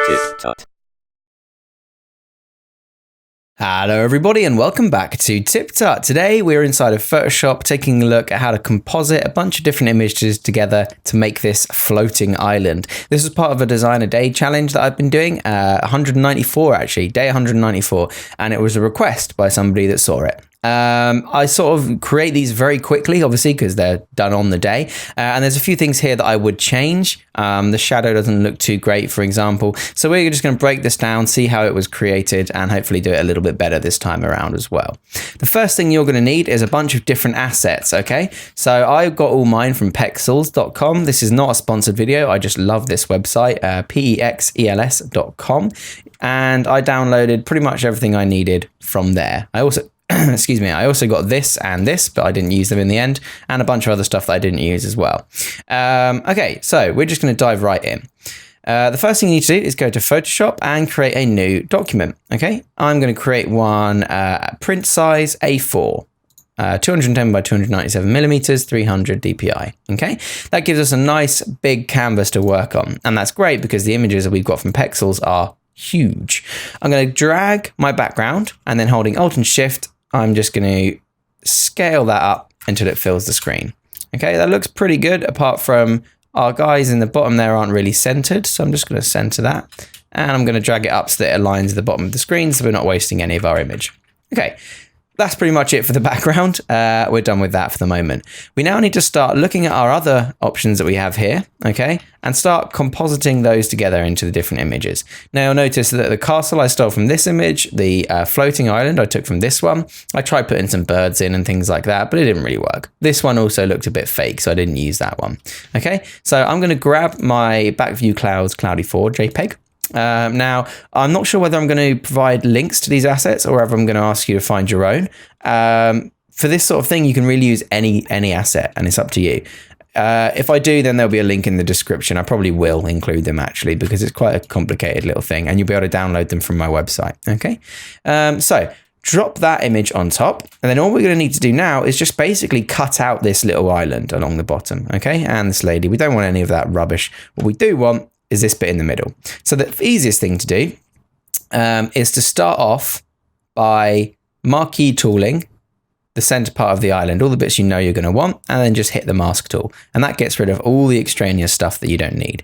TipTut. Hello everybody and welcome back to TipTut. Today we're inside of Photoshop taking a look at how to composite a bunch of different images together to make this floating island. This is part of a design a day challenge that I've been doing, 194 actually, day 194, and it was a request by somebody that saw it. I sort of create these very quickly, obviously, because they're done on the day. And there's a few things here that I would change. The shadow doesn't look too great, for example. So we're just going to break this down, see how it was created, and hopefully do it a little bit better this time around as well. The first thing you're going to need is a bunch of different assets, okay? So I got all mine from pexels.com. This is not a sponsored video. I just love this website, pexels.com. And I downloaded pretty much everything I needed from there. I also... excuse me, I also got this and this, but I didn't use them in the end, and a bunch of other stuff that I didn't use as well. Okay, so we're just going to dive right in. The first thing you need to do is go to Photoshop and create a new document. Okay, I'm going to create one print size A4. 210 by 297 millimeters, 300 dpi. Okay, that gives us a nice big canvas to work on, and that's great because the images that we've got from Pexels are huge. I'm going to drag my background and then holding Alt and Shift, I'm just going to scale that up until it fills the screen. Okay, that looks pretty good apart from our guys in the bottom there aren't really centered. So I'm just going to center that and I'm going to drag it up so that it aligns at the bottom of the screen so we're not wasting any of our image. Okay. That's pretty much it for the background. We're done with that for the moment. We now need to start looking at our other options that we have here, okay, and start compositing those together into the different images. Now you'll notice that the castle I stole from this image, the floating island I took from this one. I tried putting some birds in and things like that, but it didn't really work. This one also looked a bit fake, so I didn't use that one. Okay, so I'm going to grab my Backview Clouds Cloudy 4 JPEG. Now, I'm not sure whether I'm going to provide links to these assets or whether I'm going to ask you to find your own. For this sort of thing, you can really use any asset, and it's up to you. If I do, then there'll be a link in the description. I probably will include them actually because it's quite a complicated little thing, and you'll be able to download them from my website. Okay, so drop that image on top, and then all we're going to need to do now is just basically cut out this little island along the bottom. Okay, and this lady. We don't want any of that rubbish. What we do want is this bit in the middle. So the easiest thing to do is to start off by marquee tooling the center part of the island, all the bits you know you're going to want, and then just hit the mask tool. And that gets rid of all the extraneous stuff that you don't need.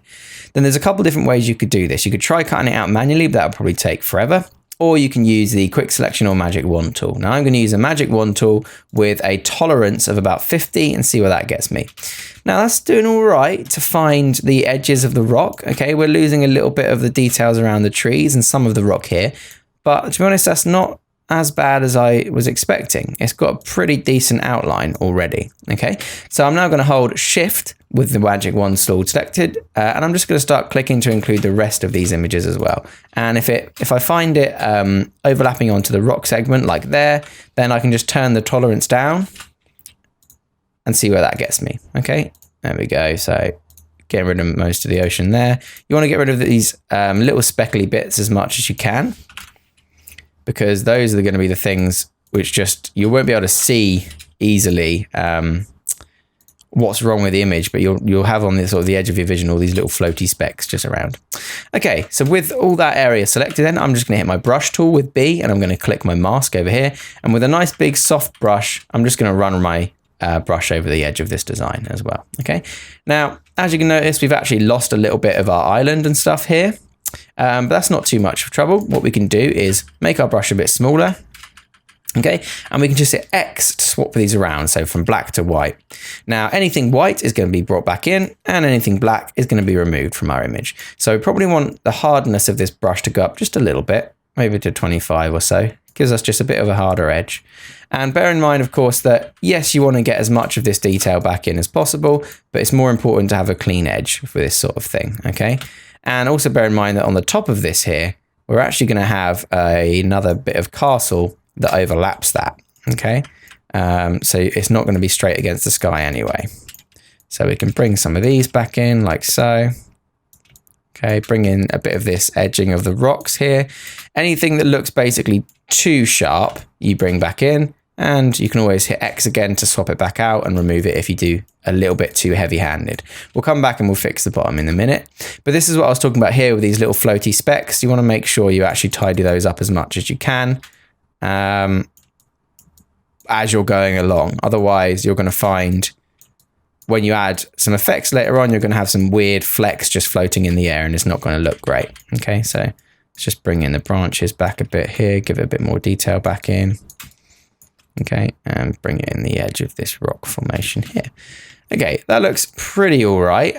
Then there's a couple different ways you could do this. You could try cutting it out manually, but that would probably take forever. Or you can use the quick selection or magic wand tool. Now I'm going to use a magic wand tool with a tolerance of about 50 and see where that gets me. Now that's doing all right to find the edges of the rock. Okay, we're losing a little bit of the details around the trees and some of the rock here. But to be honest, that's not as bad as I was expecting. It's got a pretty decent outline already. Okay, so I'm now going to hold Shift with the magic wand tool selected, and I'm just going to start clicking to include the rest of these images as well. And if I find it overlapping onto the rock segment like there, then I can just turn the tolerance down and see where that gets me. Okay, there we go. So getting rid of most of the ocean there. You want to get rid of these little speckly bits as much as you can, because those are going to be the things which just you won't be able to see easily what's wrong with the image, but you'll have on the sort of the edge of your vision all these little floaty specks just around. Okay, so with all that area selected, then I'm just going to hit my brush tool with B, and I'm going to click my mask over here, and with a nice big soft brush, I'm just going to run my brush over the edge of this design as well. Okay, now as you can notice, we've actually lost a little bit of our island and stuff here. But that's not too much trouble. What we can do is make our brush a bit smaller. Okay, and we can just hit X to swap these around, so from black to white. Now, anything white is going to be brought back in, and anything black is going to be removed from our image. So we probably want the hardness of this brush to go up just a little bit, maybe to 25 or so. Gives us just a bit of a harder edge. And bear in mind, of course, that yes, you want to get as much of this detail back in as possible, but it's more important to have a clean edge for this sort of thing, okay? And also bear in mind that on the top of this here, we're actually going to have another bit of castle that overlaps that, okay? So it's not going to be straight against the sky anyway. So we can bring some of these back in like so. Okay, bring in a bit of this edging of the rocks here. Anything that looks basically too sharp, you bring back in. And you can always hit X again to swap it back out and remove it if you do a little bit too heavy-handed. We'll come back and we'll fix the bottom in a minute. But this is what I was talking about here with these little floaty specks. You want to make sure you actually tidy those up as much as you can as you're going along. Otherwise, you're going to find when you add some effects later on, you're going to have some weird flecks just floating in the air and it's not going to look great. Okay, so let's just bring in the branches back a bit here, give it a bit more detail back in. Okay, and bring it in the edge of this rock formation here. Okay, that looks pretty all right.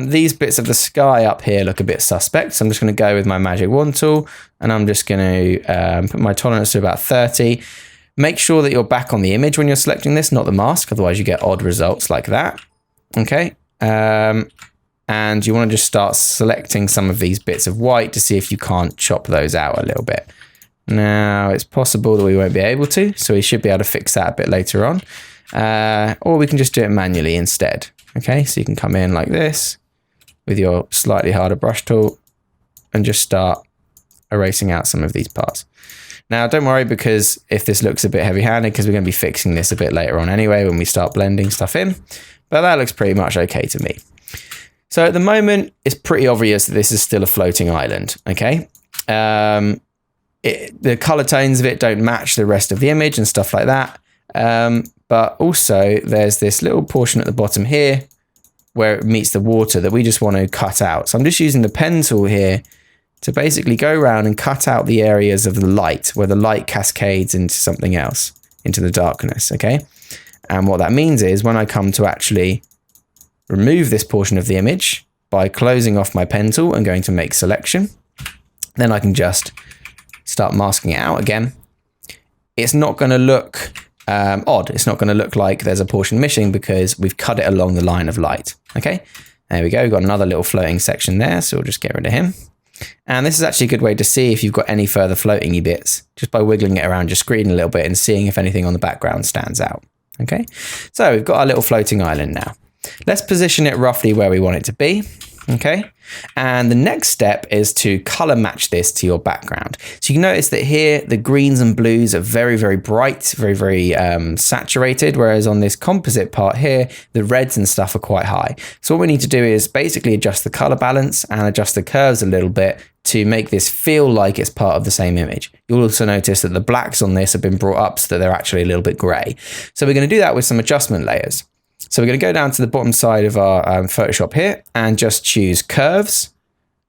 These bits of the sky up here look a bit suspect, so I'm just going to go with my magic wand tool, and I'm just going to put my tolerance to about 30. Make sure that you're back on the image when you're selecting this, not the mask, otherwise you get odd results like that. Okay, and you want to just start selecting some of these bits of white to see if you can't chop those out a little bit. Now, it's possible that we won't be able to, so we should be able to fix that a bit later on. Or we can just do it manually instead. Okay, so you can come in like this with your slightly harder brush tool and just start erasing out some of these parts. Now, don't worry, because if this looks a bit heavy-handed, because we're going to be fixing this a bit later on anyway when we start blending stuff in, but that looks pretty much okay to me. So at the moment, it's pretty obvious that this is still a floating island, okay? The color tones of it don't match the rest of the image and stuff like that. But also there's this little portion at the bottom here where it meets the water that we just want to cut out. So I'm just using the pen tool here to basically go around and cut out the areas of the light where the light cascades into something else, into the darkness, okay? And what that means is when I come to actually remove this portion of the image by closing off my pen tool and going to make selection, then I can just start masking it out again. It's not going to look odd. It's not going to look like there's a portion missing because we've cut it along the line of light. Okay, there we go. We've got another little floating section there, so we'll just get rid of him. And this is actually a good way to see if you've got any further floating-y bits, just by wiggling it around your screen a little bit and seeing if anything on the background stands out. Okay, so we've got our little floating island now. Let's position it roughly where we want it to be. Okay, and the next step is to color match this to your background. So you can notice that here the greens and blues are very, very bright, very, very saturated, whereas on this composite part here, the reds and stuff are quite high. So what we need to do is basically adjust the color balance and adjust the curves a little bit to make this feel like it's part of the same image. You'll also notice that the blacks on this have been brought up so that they're actually a little bit gray. So we're going to do that with some adjustment layers. So we're going to go down to the bottom side of our Photoshop here and just choose curves.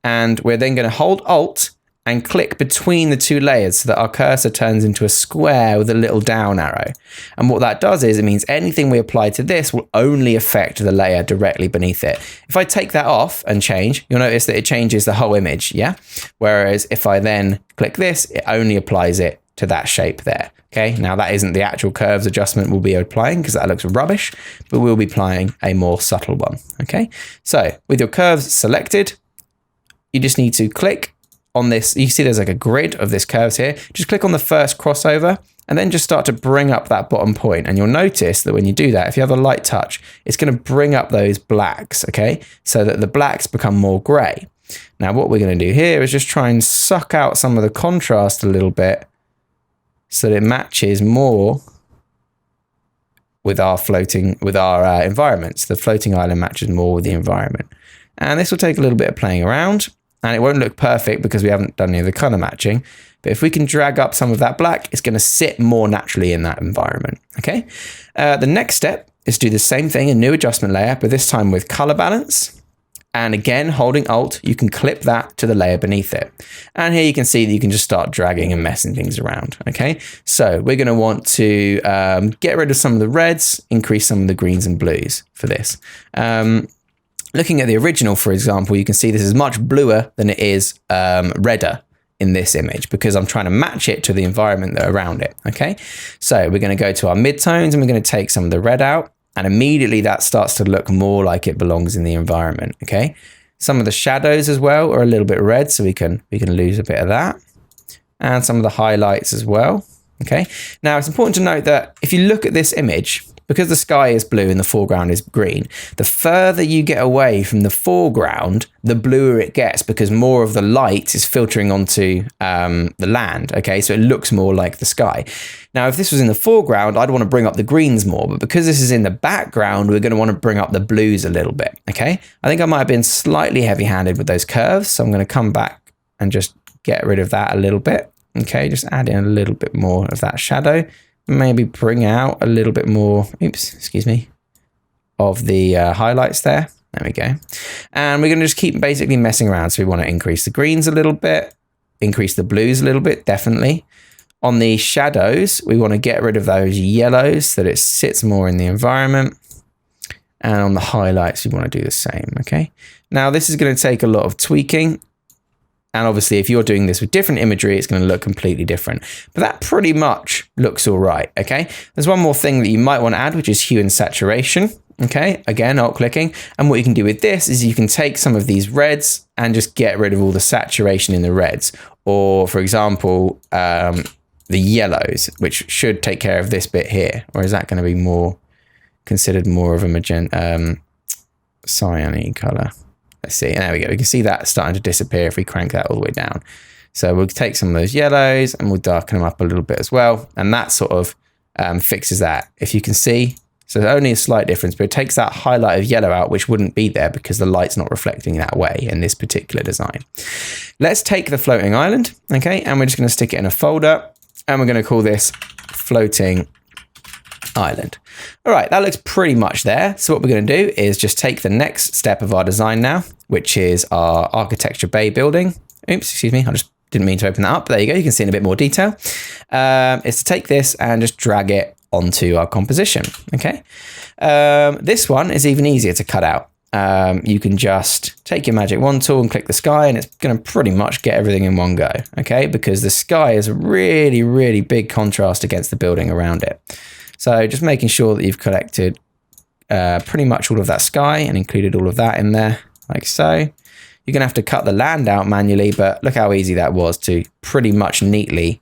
And we're then going to hold Alt and click between the two layers so that our cursor turns into a square with a little down arrow. And what that does is it means anything we apply to this will only affect the layer directly beneath it. If I take that off and change, you'll notice that it changes the whole image, yeah? Whereas if I then click this, it only applies it to that shape there. Okay, now that isn't the actual curves adjustment we'll be applying because that looks rubbish, but we'll be applying a more subtle one. Okay, so with your curves selected, you just need to click on this. You see there's like a grid of this curves here. Just click on the first crossover and then just start to bring up that bottom point. And you'll notice that when you do that, if you have a light touch, it's going to bring up those blacks, okay? So that the blacks become more gray. Now what we're going to do here is just try and suck out some of the contrast a little bit so that it matches more with our environments. The floating island matches more with the environment. And this will take a little bit of playing around, and it won't look perfect because we haven't done any of the color matching. But if we can drag up some of that black, it's going to sit more naturally in that environment. Okay. The next step is to do the same thing, a new adjustment layer, but this time with color balance. And again, holding Alt, you can clip that to the layer beneath it. And here you can see that you can just start dragging and messing things around. Okay, so we're going to want to get rid of some of the reds, increase some of the greens and blues for this. Looking at the original, for example, you can see this is much bluer than it is redder in this image because I'm trying to match it to the environment that around it. Okay, so we're going to go to our midtones and we're going to take some of the red out. And immediately that starts to look more like it belongs in the environment, okay? Some of the shadows as well are a little bit red, so we can lose a bit of that. And some of the highlights as well, okay? Now, it's important to note that if you look at this image, because the sky is blue and the foreground is green, the further you get away from the foreground, the bluer it gets because more of the light is filtering onto the land. Okay, so it looks more like the sky. Now, if this was in the foreground, I'd want to bring up the greens more, but because this is in the background, we're going to want to bring up the blues a little bit. Okay, I think I might have been slightly heavy-handed with those curves, so I'm going to come back and just get rid of that a little bit. Okay, just add in a little bit more of that shadow. Maybe bring out a little bit more, of the highlights there. There we go. And we're going to just keep basically messing around. So we want to increase the greens a little bit, increase the blues a little bit, definitely. On the shadows, we want to get rid of those yellows so that it sits more in the environment. And on the highlights, we want to do the same, okay? Now, this is going to take a lot of tweaking. And obviously, if you're doing this with different imagery, it's going to look completely different. But that pretty much looks all right, okay? There's one more thing that you might want to add, which is hue and saturation, okay? Again, alt-clicking. And what you can do with this is you can take some of these reds and just get rid of all the saturation in the reds. Or, for example, the yellows, which should take care of this bit here. Or is that going to be more considered more of a magenta, cyany color? Let's see. There we go. We can see that starting to disappear if we crank that all the way down. So we'll take some of those yellows and we'll darken them up a little bit as well. And that sort of fixes that. If you can see, so there's only a slight difference, but it takes that highlight of yellow out, which wouldn't be there because the light's not reflecting that way in this particular design. Let's take the floating island, okay? And we're just going to stick it in a folder and we're going to call this floating island. All right, that looks pretty much there. So what we're going to do is just take the next step of our design now, which is our architecture bay building. Oops, excuse me. I just didn't mean to open that up. There you go. You can see in a bit more detail. Is to take this and just drag it onto our composition. Okay. This one is even easier to cut out. You can just take your magic wand tool and click the sky and it's going to pretty much get everything in one go. Okay. Because the sky is a really, really big contrast against the building around it. So just making sure that you've collected pretty much all of that sky and included all of that in there, like so. You're going to have to cut the land out manually, but look how easy that was to pretty much neatly,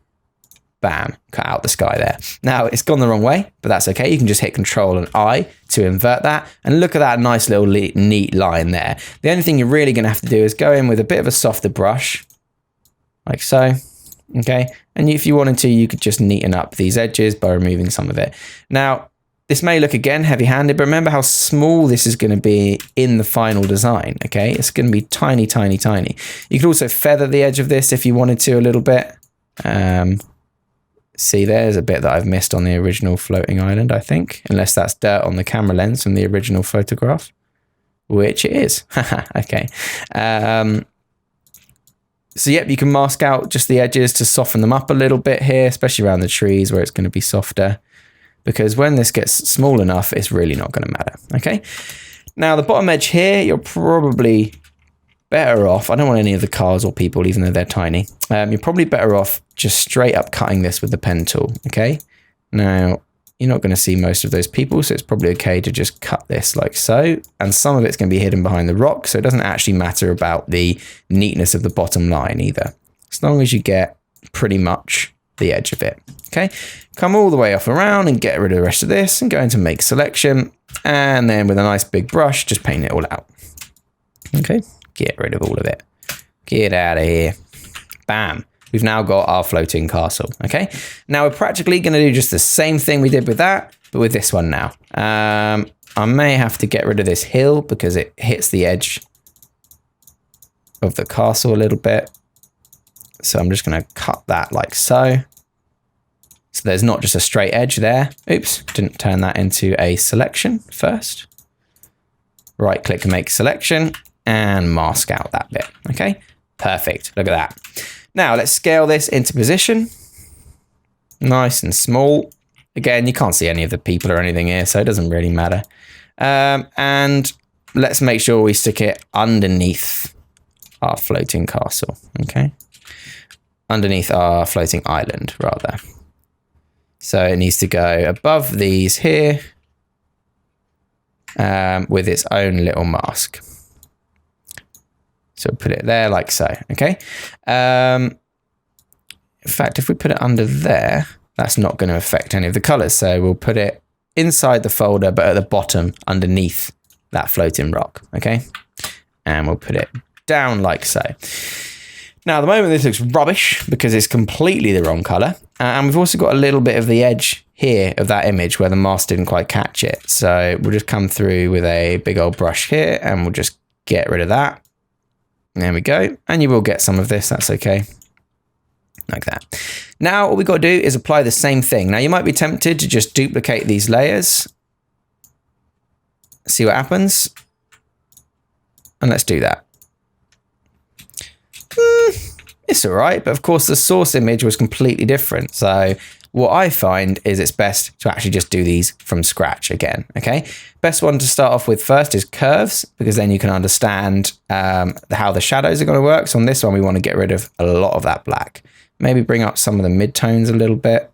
bam, cut out the sky there. Now, it's gone the wrong way, but that's okay. You can just hit Control and I to invert that. And look at that nice little neat line there. The only thing you're really going to have to do is go in with a bit of a softer brush, like so. Okay, and if you wanted to, you could just neaten up these edges by removing some of it. Now, this may look again heavy-handed, but remember how small this is going to be in the final design. Okay, it's going to be tiny, tiny, tiny. You could also feather the edge of this if you wanted to a little bit. See, there's a bit that I've missed on the original floating island, I think, unless that's dirt on the camera lens from the original photograph, which it is. Okay. So yep, you can mask out just the edges to soften them up a little bit here, especially around the trees where it's going to be softer. Because when this gets small enough, it's really not going to matter. Okay. Now the bottom edge here, you're probably better off. I don't want any of the cars or people, even though they're tiny. You're probably better off just straight up cutting this with the pen tool. Okay. Now you're not going to see most of those people, so it's probably okay to just cut this like so. And some of it's going to be hidden behind the rock, so it doesn't actually matter about the neatness of the bottom line either, as long as you get pretty much the edge of it. Okay, come all the way off around and get rid of the rest of this and go into make selection. And then with a nice big brush, just paint it all out. Okay, get rid of all of it. Get out of here. Bam. We've now got our floating castle, okay? Now we're practically going to do just the same thing we did with that, but with this one now. I may have to get rid of this hill because it hits the edge of the castle a little bit. So I'm just going to cut that like so. So there's not just a straight edge there. Oops, didn't turn that into a selection first. Right click and make selection and mask out that bit, okay? Perfect, look at that. Now let's scale this into position. Nice and small. Again, you can't see any of the people or anything here, so it doesn't really matter. And let's make sure we stick it underneath our floating castle, okay? Underneath our floating island, rather. So it needs to go above these here with its own little mask. So put it there like so, okay? In fact, if we put it under there, that's not going to affect any of the colors. So we'll put it inside the folder, but at the bottom underneath that floating rock, okay? And we'll put it down like so. Now, at the moment, this looks rubbish because it's completely the wrong color. And we've also got a little bit of the edge here of that image where the mask didn't quite catch it. So we'll just come through with a big old brush here and we'll just get rid of that. There we go. And you will get some of this. That's okay. Like that. Now, what we've got to do is apply the same thing. Now, you might be tempted to just duplicate these layers. See what happens. And let's do that. It's all right, but of course the source image was completely different. So what I find is it's best to actually just do these from scratch again, okay? Best one to start off with first is curves, because then you can understand how the shadows are going to work. So on this one, we want to get rid of a lot of that black. Maybe bring up some of the midtones a little bit,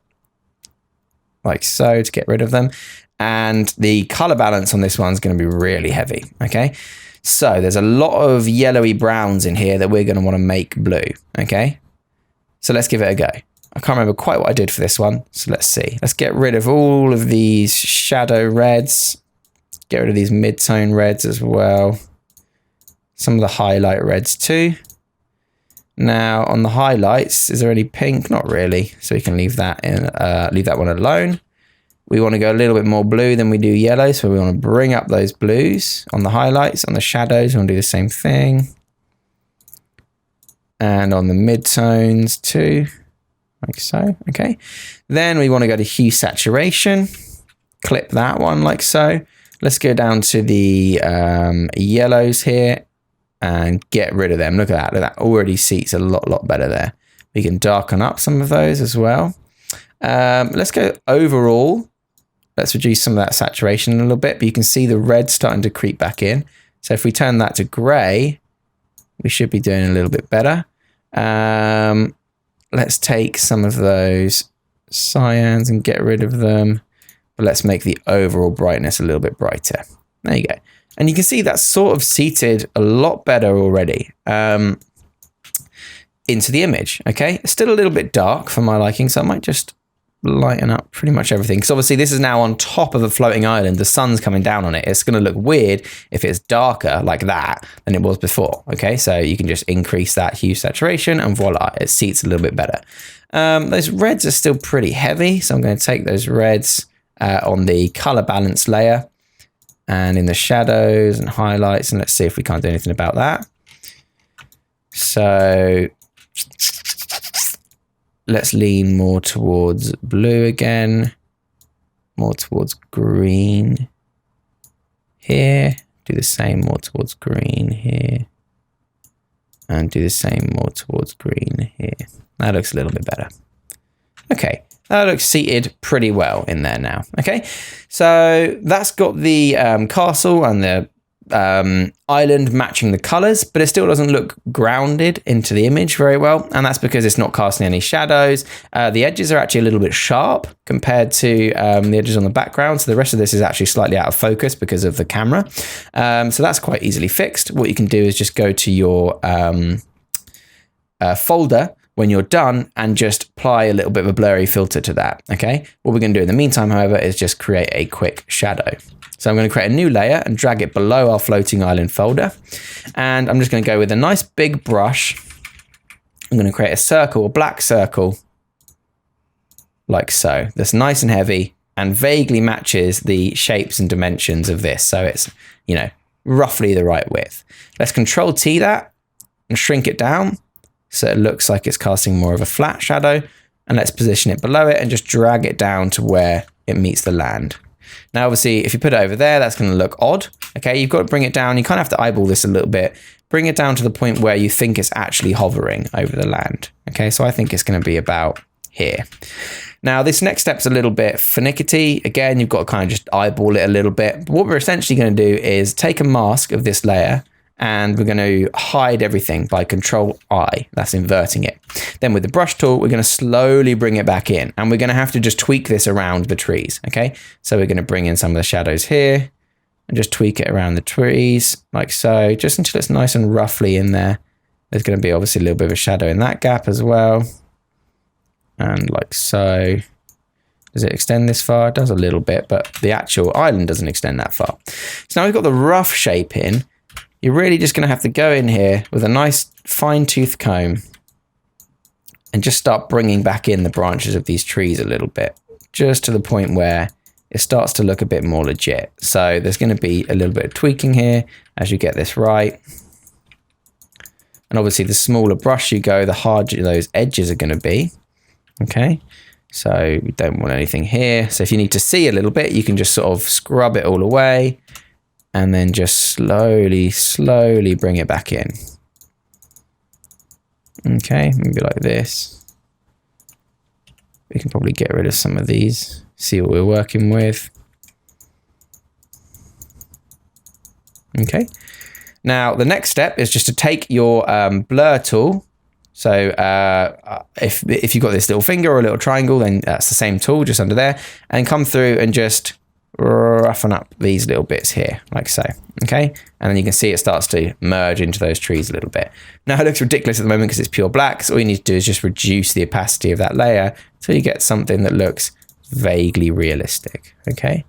like so, to get rid of them. And the color balance on this one is going to be really heavy, okay? So there's a lot of yellowy browns in here that we're going to want to make blue, okay? So let's give it a go. I can't remember quite what I did for this one, so let's see. Let's get rid of all of these shadow reds. Get rid of these mid-tone reds as well. Some of the highlight reds too. Now on the highlights, is there any pink? Not really, so we can leave that in. Leave that one alone. We want to go a little bit more blue than we do yellow, so we want to bring up those blues on the highlights. On the shadows, we want to do the same thing. And on the mid-tones too, like so, okay. Then we want to go to hue saturation, clip that one like so. Let's go down to the yellows here and get rid of them. Look at that, that already seats a lot better there. We can darken up some of those as well. Let's go overall. Let's reduce some of that saturation a little bit, but you can see the red starting to creep back in. So if we turn that to gray, we should be doing a little bit better. Let's take some of those cyans and get rid of them. But let's make the overall brightness a little bit brighter. There you go. And you can see that's sort of seated a lot better already into the image, okay? It's still a little bit dark for my liking, so I might just lighten up pretty much everything, because obviously this is now on top of a floating island. The sun's coming down on it. It's going to look weird if it's darker like that than it was before, okay? So you can just increase that hue saturation and voila, it seats a little bit better. Those reds are still pretty heavy, so I'm going to take those reds on the color balance layer and in the shadows and highlights, and let's see if we can't do anything about that. So let's lean more towards blue again, more towards green here. Do the same more towards green here. And do the same more towards green here. That looks a little bit better. Okay, that looks seated pretty well in there now. Okay, so that's got the castle and the island matching the colors, but it still doesn't look grounded into the image very well, and that's because it's not casting any shadows. The edges are actually a little bit sharp compared to the edges on the background, so the rest of this is actually slightly out of focus because of the camera. So that's quite easily fixed. What you can do is just go to your folder when you're done and just apply a little bit of a blurry filter to that, okay? What we're going to do in the meantime, however, is just create a quick shadow. So I'm going to create a new layer and drag it below our floating island folder. And I'm just going to go with a nice big brush. I'm going to create a circle, a black circle, like so. That's nice and heavy and vaguely matches the shapes and dimensions of this. So it's, you know, roughly the right width. Let's Control T that and shrink it down so it looks like it's casting more of a flat shadow. And let's position it below it and just drag it down to where it meets the land. Now, obviously, if you put it over there, that's going to look odd. Okay, you've got to bring it down. You kind of have to eyeball this a little bit. Bring it down to the point where you think it's actually hovering over the land. Okay, so I think it's going to be about here. Now, this next step's a little bit finicky. Again, you've got to kind of just eyeball it a little bit. But what we're essentially going to do is take a mask of this layer and we're going to hide everything by Control I. That's inverting it. Then with the brush tool, we're going to slowly bring it back in, and we're going to have to just tweak this around the trees. Okay, so we're going to bring in some of the shadows here and just tweak it around the trees like so, just until it's nice and roughly in there. There's going to be obviously a little bit of a shadow in that gap as well, and like so. Does it extend this far? It does a little bit, but the actual island doesn't extend that far. So now we've got the rough shape in. You're really just going to have to go in here with a nice fine-tooth comb and just start bringing back in the branches of these trees a little bit, just to the point where it starts to look a bit more legit. So there's going to be a little bit of tweaking here as you get this right. And obviously the smaller brush you go, the harder those edges are going to be. Okay, so we don't want anything here. So if you need to see a little bit, you can just sort of scrub it all away and then just slowly bring it back in. Okay, maybe like this. We can probably get rid of some of these, see what we're working with. Okay. Now, the next step is just to take your blur tool. So if you've got this little finger or a little triangle, then that's the same tool just under there, and come through and just roughen up these little bits here, like so. Okay. And then you can see it starts to merge into those trees a little bit. Now, it looks ridiculous at the moment because it's pure black. So all you need to do is just reduce the opacity of that layer till you get something that looks vaguely realistic. Okay.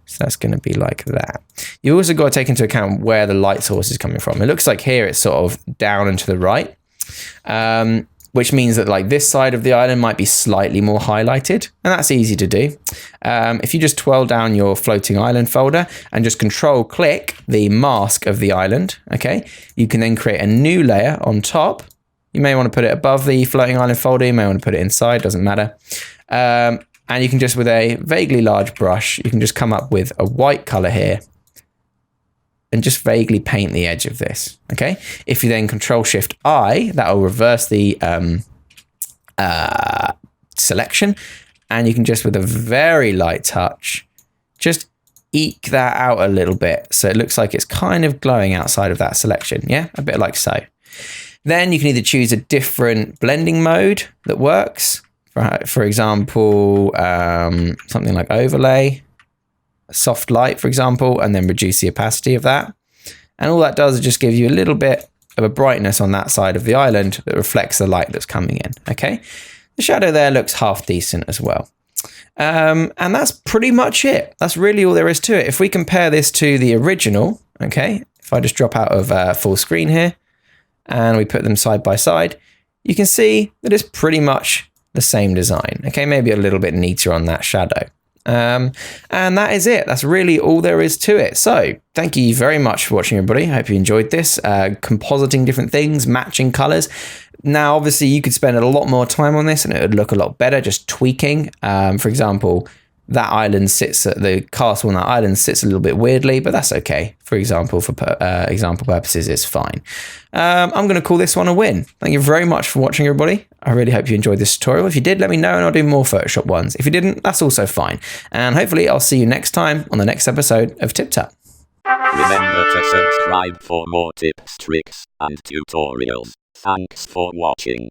So that's going to be like that. You also got to take into account where the light source is coming from. It looks like here it's sort of down and to the right, which means that like this side of the island might be slightly more highlighted, and that's easy to do. If you just twirl down your floating island folder and just control click the mask of the island, okay, you can then create a new layer on top. You may want to put it above the floating island folder. You may want to put it inside, doesn't matter. And you can just, with a vaguely large brush, you can just come up with a white color here and just vaguely paint the edge of this, okay? If you then Control-Shift-I, that will reverse the selection, and you can just, with a very light touch, just eke that out a little bit so it looks like it's kind of glowing outside of that selection, yeah? A bit like so. Then you can either choose a different blending mode that works. For example, something like overlay, soft light, for example, and then reduce the opacity of that. And all that does is just give you a little bit of a brightness on that side of the island that reflects the light that's coming in, okay? The shadow there looks half decent as well. And that's pretty much it. That's really all there is to it. If we compare this to the original, okay, if I just drop out of full screen here and we put them side by side, you can see that it's pretty much the same design. Okay, maybe a little bit neater on that shadow. And that is it. That's really all there is to it. So thank you very much for watching, everybody. I hope you enjoyed this. Compositing different things, matching colors. Now, obviously, you could spend a lot more time on this and it would look a lot better just tweaking. For example, that island sits at the castle on that island sits a little bit weirdly, but that's okay. For example, for example purposes, it's fine. I'm going to call this one a win. Thank you very much for watching, everybody. I really hope you enjoyed this tutorial. If you did, let me know and I'll do more Photoshop ones. If you didn't, that's also fine. And hopefully I'll see you next time on the next episode of TipTut. Remember to subscribe for more tips, tricks, and tutorials. Thanks for watching.